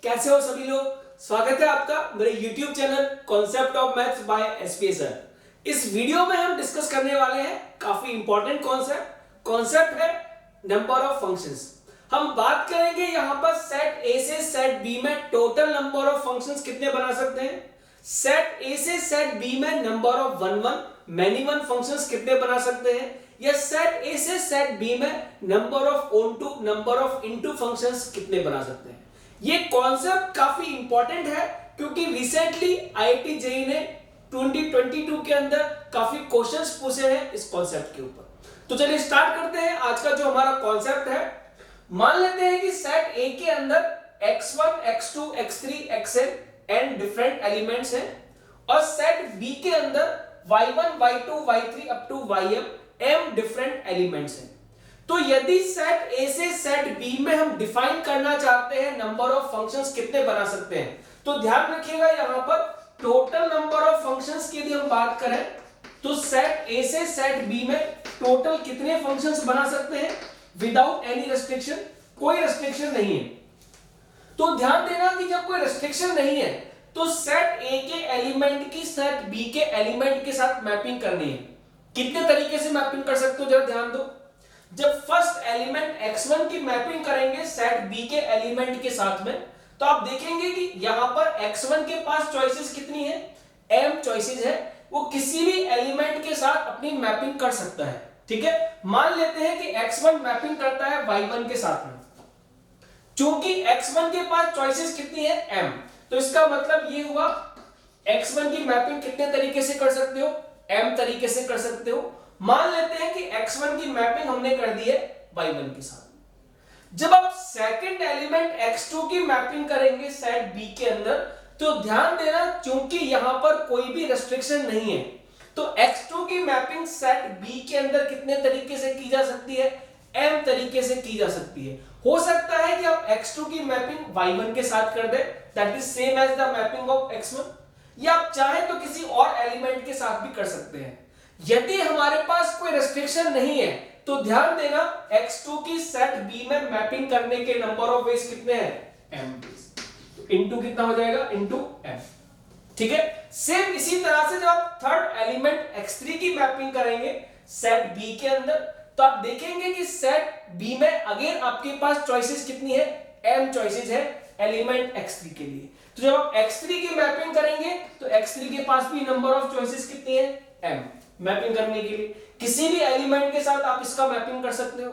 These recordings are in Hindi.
कैसे हो सभी लोग। स्वागत है आपका मेरे YouTube channel concept of maths by SP sir. इस वीडियो में हम डिस्कस करने वाले हैं काफी इंपॉर्टेंट कॉन्सेप्ट है नंबर ऑफ फंक्शंस। हम बात करेंगे यहाँ पर सेट ए से सेट बी में टोटल नंबर ऑफ फंक्शंस कितने बना सकते हैं, सेट ए से सेट बी में number of many one functions कितने बना सकते हैं, या सेट ए से सेट बी में नंबर ऑफ इनटू फंक्शंस कितने बना सकते हैं। ये कॉन्सेप्ट काफी इंपॉर्टेंट है क्योंकि रिसेंटली आईआईटी जेईई ने 2022 के अंदर काफी क्वेश्चंस पूछे हैं इस कॉन्सेप्ट के ऊपर। तो चलिए स्टार्ट करते हैं आज का जो हमारा कॉन्सेप्ट है। मान लेते हैं कि सेट ए के अंदर x1 x2 x3 xn n different elements हैं और सेट बी के अंदर y1 y2 y3 up to ym m different elements हैं। तो यदि सेट ए से सेट बी में हम डिफाइन करना चाहते हैं नंबर ऑफ फंक्शंस कितने बना सकते हैं, तो ध्यान रखिएगा यहां पर टोटल नंबर ऑफ फंक्शंस की यदि हम बात करें तो सेट ए से सेट बी में टोटल कितने फंक्शंस बना सकते हैं विदाउट एनी रेस्ट्रिक्शन, कोई रेस्ट्रिक्शन नहीं है। तो ध्यान देना कि जब कोई रेस्ट्रिक्शन नहीं है तो सेट ए के एलिमेंट की सेट बी के एलिमेंट के साथ मैपिंग करनी है। कितने तरीके से मैपिंग कर सकते हो जरा ध्यान दो। जब फर्स्ट एलिमेंट x1 की मैपिंग करेंगे सेट b के एलिमेंट के साथ में तो आप देखेंगे कि यहां पर x1 के पास चॉइसेस कितनी है, m चॉइसेस है, वो किसी भी एलिमेंट के साथ अपनी मैपिंग कर सकता है। ठीक है, मान लेते हैं कि x1 मैपिंग करता है y1 के साथ में। चूंकि x1 के पास चॉइसेस कितनी है, m, तो इसका मतलब ये हुआ x1 की मैपिंग कितने तरीके से कर सकते हो, m तरीके से कर सकते हो। मान लेते हैं कि x1 की मैपिंग हमने कर दी है y1 के साथ। जब आप सेकंड एलिमेंट x2 की मैपिंग करेंगे सेट b के अंदर तो ध्यान देना क्योंकि यहां पर कोई भी रेस्ट्रिक्शन नहीं है तो x2 की मैपिंग सेट b के अंदर कितने तरीके से की जा सकती है, m तरीके से की जा सकती है। हो सकता है कि आप x2 की मैपिंग y1 के साथ कर दे, that is same as the mapping of x1, या आप चाहें तो किसी और एलिमेंट के साथ भी कर सकते हैं। यदि हमारे पास कोई रेस्ट्रिक्शन नहीं है तो ध्यान देना x2 की सेट b में मैपिंग करने के नंबर ऑफ वेज कितने हैं, m वेज, इनटू कितना हो जाएगा, इनटू m। ठीक है, सेम इसी तरह से जब आप थर्ड एलिमेंट x3 की मैपिंग करेंगे सेट b के अंदर तो आप देखेंगे कि सेट b में अगेन आपके पास चॉइसेस कितनी है, m चॉइसेस है एलिमेंट x3 के लिए। तो जब आप x3 की मैपिंग करेंगे तो x3 के पास भी नंबर ऑफ चॉइसेस कितनी है, m मैपिंग करने के लिए किसी भी एलिमेंट के साथ आप इसका मैपिंग कर सकते हो।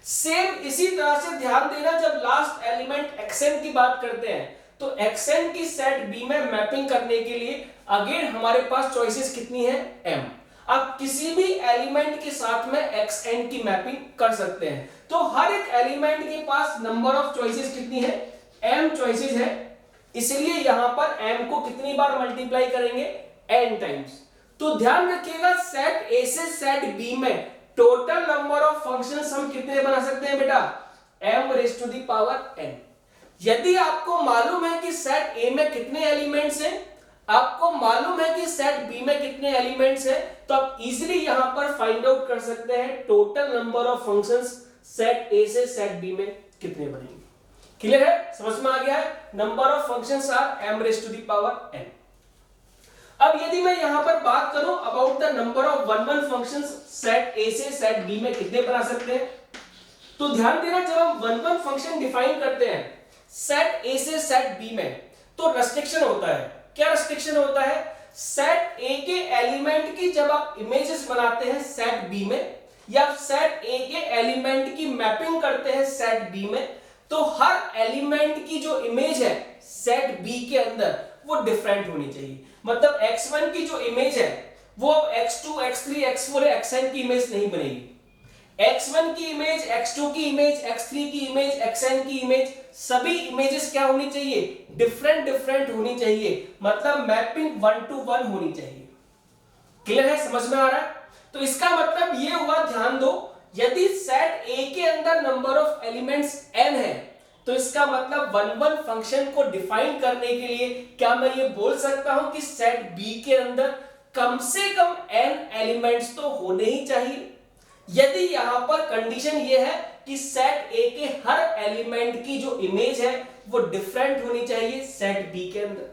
सेम इसी तरह से ध्यान देना जब लास्ट एलिमेंट xn की बात करते हैं तो xn की सेट b में मैपिंग करने के लिए अगेन हमारे पास चॉइसेस कितनी है, m। आप किसी भी एलिमेंट के साथ में xn की मैपिंग कर सकते हैं। तो हर एक एलिमेंट के पास नंबर ऑफ चॉइसेस कितनी है, m चॉइसेस है, इसलिए यहां पर m को कितनी बार मल्टीप्लाई करेंगे, n टाइम्स। तो ध्यान रखिएगा सेट ए से सेट बी में टोटल नंबर ऑफ फंक्शंस हम कितने बना सकते हैं बेटा, m raise to the power n। यदि आपको मालूम है कि सेट ए में कितने एलिमेंट्स हैं, आपको मालूम है कि सेट बी में कितने एलिमेंट्स हैं, तो आप इजीली यहां पर फाइंड आउट कर सकते हैं total number of functions set A से सेट बी में कितने बनेंगे। क्लियर है, समझ में आ गया है। Number of functions are m raise to the power n। अब यदि मैं यहां पर बात करूं about the number of one functions set A से सेट बी में कितने बना सकते हैं, तो ध्यान देना जब हम वन फंक्शन डिफाइन करते हैं सेट ए से सेट बी में तो रेस्ट्रिक्शन होता है। क्या रेस्ट्रिक्शन होता है, सेट ए के एलिमेंट की जब आप इमेजेस बनाते हैं सेट बी में या सेट ए के एलिमेंट की मैपिंग करते हैं सेट बी में तो हर एलिमेंट की जो इमेज है सेट बी के अंदर वो डिफरेंट होनी चाहिए। मतलब x1 की जो इमेज है वो x2 x3 x4 xn की इमेज नहीं बनेगी। x1 की इमेज, x2 की इमेज, x3 की इमेज, xn की इमेज, सभी इमेजेस क्या होनी चाहिए, डिफरेंट होनी चाहिए। मतलब मैपिंग 1 to 1 होनी चाहिए। क्लियर है, समझ में आ रहा है। तो इसका मतलब ये हुआ, ध्यान दो, यदि सेट ए के अंदर नंबर ऑफ एलिमेंट्स n है तो इसका मतलब वन फंक्शन को डिफाइन करने के लिए क्या मैं ये बोल सकता हूं कि सेट बी के अंदर कम से कम n एलिमेंट्स तो होने ही चाहिए। यदि यहां पर कंडीशन ये है कि सेट ए के हर एलिमेंट की जो इमेज है वो डिफरेंट होनी चाहिए सेट बी के अंदर।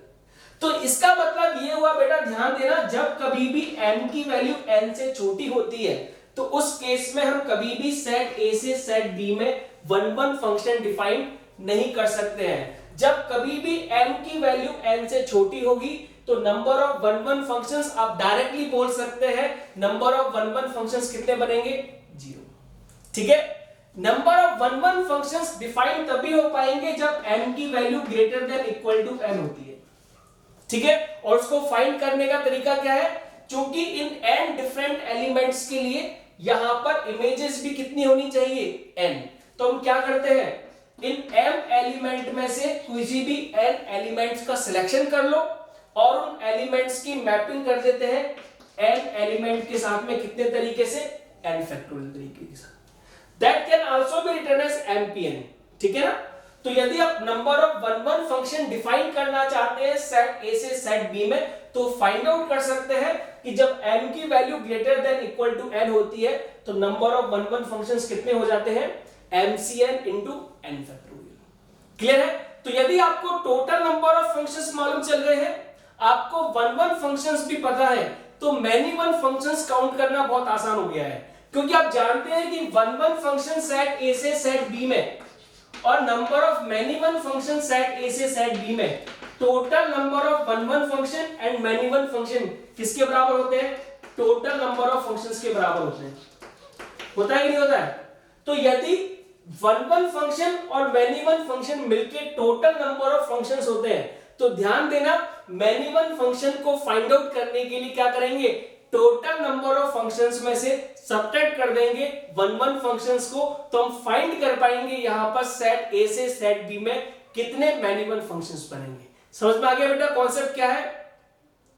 तो इसका मतलब ये हुआ बेटा, ध्यान देना, जब कभी भी m की वैल्यू n से छोटी होती है तो उस केस में हम कभी भी सेट a से सेट b में 1-1 फंक्शन डिफाइन नहीं कर सकते हैं। जब कभी भी m की वैल्यू n से छोटी होगी तो नंबर ऑफ 1-1 फंक्शंस आप डायरेक्टली बोल सकते हैं, नंबर ऑफ 1-1 फंक्शंस कितने बनेंगे? 0। ठीक है, नंबर ऑफ 1-1 फंक्शंस डिफाइन तभी हो पाएंगे जब m की value greater than equal to n होती है। ठीक है, और उसको फाइंड करने का तरीका क्या है? क्योंकि इन n डिफरेंट एलिमेंट्स के लिए यहां पर इमेजेस भी कितनी होनी चाहिए? n। तो हम क्या करते हैं, इन m एलिमेंट में से किसी भी n एलिमेंट्स का सिलेक्शन कर लो और उन एलिमेंट्स की मैपिंग कर देते हैं n एलिमेंट के साथ में, कितने तरीके से? n फैक्टोरियल तरीके के साथ। That can also be written as mpn। ठीक है ना? तो यदि आप नंबर ऑफ 1-1 फंक्शन डिफाइन करना चाहते हैं सेट a से सेट b में, तो फाइंड आउट कर सकते हैं कि जब m की value greater than equal to n होती है तो नंबर ऑफ 1-1 फंक्शंस कितने हो जाते हैं? mcn into n factorial. Clear है? तो यदि आपको टोटल नंबर ऑफ फंक्शंस मालूम चल रहे हैं, आपको 1-1 फंक्शंस भी पता है, तो मैनी वन फंक्शंस काउंट करना बहुत आसान हो गया है, क्योंकि आप जानते हैं कि 1-1 फंक्शन सेट a से सेट b में और number of many one function set a से सेट b में, total number of 1-1 function and many one function किसके बराबर होते हैं? टोटल नंबर ऑफ फंक्शंस के बराबर होते हैं। होता है कि नहीं होता है? तो यदि 1-1 फंक्शन और मैनी वन फंक्शन मिलके टोटल नंबर ऑफ फंक्शंस होते हैं, तो ध्यान देना, मैनी वन फंक्शन को फाइंड आउट करने के लिए क्या करेंगे? टोटल नंबर ऑफ फंक्शंस में से सब्ट्रैक्ट कर देंगे 1-1 फंक्शंस को, तो हम फाइंड कर पाएंगे यहां पर सेट a से सेट b में कितने मैनी वन फंक्शंस बनेंगे। समझ में आ गया बेटा कॉन्सेप्ट क्या है?